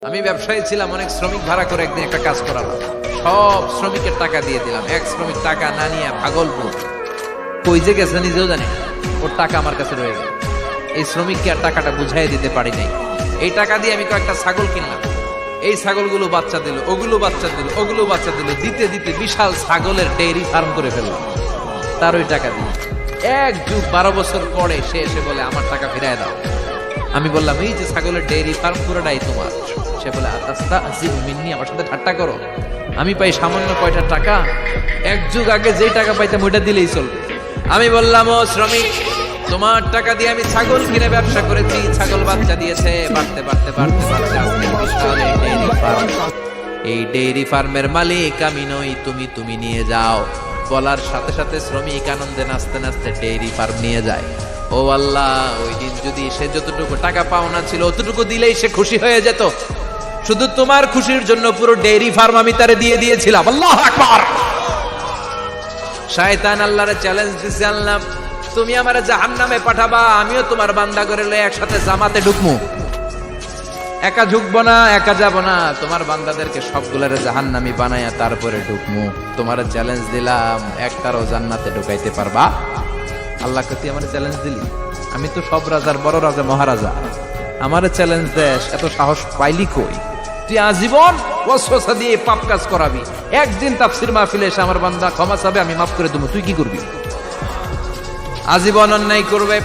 আমি ব্যবসায়ী ছিলাম, অনেক শ্রমিক ভাড়া করে একদিন একটা কাজ করালাম। সব শ্রমিকের টাকা দিয়ে দিলাম। এক শ্রমিক টাকা না নিয়ে ভাগলপুর কই যে গেছে নিজেও জানি না। ওর টাকা আমার কাছে রয়ে গেল। এই শ্রমিককে আর টাকাটা বুঝাই দিতে পারি নাই। এই টাকা দিয়ে আমি কয়েকটা ছাগল কিনলাম। এই ছাগলগুলো বাচ্চা দিল, ওগুলো বাচ্চা দিল, ওগুলো বাচ্চা দিল, দিতে দিতে বিশাল ছাগলের ডেইরি ফার্ম করে ফেললাম তার ওই টাকা দিয়ে। এক যুগ 12 বছর পরে সে এসে বলে আমার টাকা ফিরায় দাও। আমি বললাম এই যে ছাগলের ডেইরি ফার্ম পুরোটাই তোমার। সে বলে আস্তা আজিব মিন্নি, আমার সাথে ঠাট্টা করো? আমি পাই সামান্য কয়টা টাকা, এক যুগ আগে যেই টাকা পাইতাম ওইটা দিলেই চলবে। আমি বললাম ও শ্রমিক, তোমার টাকা দিয়ে আমি ছাগল কিনে ব্যবসা করেছি, ছাগল বাচ্চা দিয়েছে, বাড়তে বাড়তে বাড়তে বাড়তে আজকে বিশাল এই ডেইরি ফার্ম। এই ডেইরি ফার্মের মালিক আমি নই, তুমি নিয়ে যাও। বলার সাথে সাথে শ্রমিক আনন্দে নাচতে নাচতে ডেইরি ফার্ম নিয়ে যায়। ও আল্লাহ, ওই দিন যদি সে যতটুকু টাকা পাওনা ছিল অতটুকু দিলেই সে খুশি হয়ে যেত। শুধু তোমার খুশির জন্য পুরো ডেইরি ফার্ম আমি তারে দিয়ে দিয়েছিলাম। আল্লাহু আকবার। শয়তান আল্লাহরে চ্যালেঞ্জ দিছে, আল্লাহ তুমি আমারে জাহান্নামে পাঠাবা, আমিও তোমার বান্দা করে লয়ে একসাথে জামাতে ঢুকমু। একা ঢুকবো না, একা যাব না, তোমার বান্দাদেরকে সবগুলারে জাহান্নামী বানায়া তারপরে ঢুকমু। তোমার চ্যালেঞ্জ দিলাম, একটারও জান্নাতে ঢুকাইতে পারবা? আল্লাহকে তুই আমার চ্যালেঞ্জ দিলি? আমি তো সব রাজার বড় রাজা, মহারাজা। আমার চ্যালেঞ্জ দেশ, এত সাহস পাইলি কই? তুই আজীবন ওয়াসওয়াসা দিয়ে পাপ কাজ করাবি, একদিন তাফসীর মাহফিলে এসে আমার বান্দা ক্ষমা চাবে, আমি মাফ করে দেবো, তুই কি করবি? আজীবন অন্যায় করবে,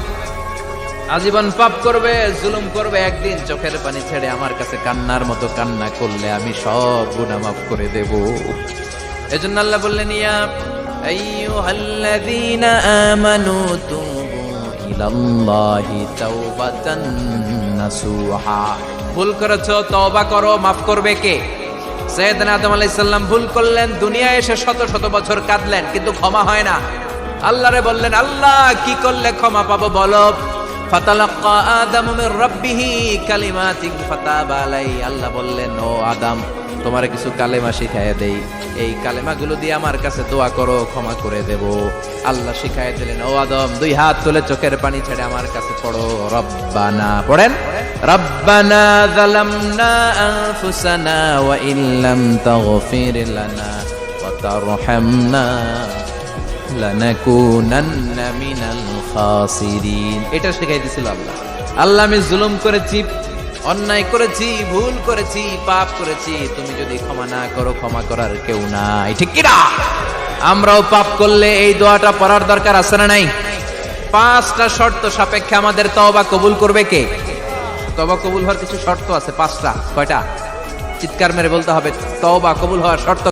আজীবন পাপ করবে, জুলুম করবে, একদিন চোখের পানি ছেড়ে আমার কাছে কান্নার মতো কান্না করলে আমি সব গুনাহ মাফ করে দেব। এজন্য আল্লাহ বললেন, ইয়া আইয়ুহাল্লাযীনা আমানু তুবু ইলাল্লাহি তাওবাতান নাসুহা। ভুল করেছো, তওবা করো, মাফ করবে কে? সাইয়েদনা আদম আলাইহিস সালাম ভুল করলেন, দুনিয়ায় এসে শত শত বছর কাঁদলেন, কিন্তু ক্ষমা হয় না। আল্লাহরে বললেন, আল্লাহ কি করলে ক্ষমা পাবো বলো? ফাতালাক্কা আদামু মির রাব্বিহি কালিমাতিন ফাতাবা আলাইহি। আল্লাহ বললেন, ও আদম, তোমারে কিছু কালেমা শিখাইয়া দেই, এই কালেমাগুলো দিয়ে আমার কাছে দোয়া করো, ক্ষমা করে দেব। আল্লাহ শিখাইয়া দিলেন, ও আদম, 2 হাত তুলে চোখের পানি ছেড়ে আমার কাছে পড়ো, রব্বানা। পড়েন, রব্বানা যালামনা আনফুসানা ওয়া ইল্লাম তাগফির লানা ওয়া তারহামনা লানাকুনান্না মিনাল খাসিরিন। এটা শিখাই দিয়েছিল আল্লাহ। আল্লাহ, আমি জুলুম করেছি, অন্যায় করেছি, ভুল করেছি, পাপ করেছি, তুমি যদি ক্ষমা না করো, ক্ষমা করার কেউ নাই, ঠিক কি না? আমরাও পাপ করলে এই দোয়াটা পড়ার দরকার আছে না নাই? 5টা শর্ত সাপেক্ষে আমাদের তওবা কবুল করবে কে? তওবা কবুল হওয়ার কিছু শর্ত আছে 5টা। কয়টা? চিৎকার মেরে বলতে হবে, তওবা কবুল হওয়ার শর্ত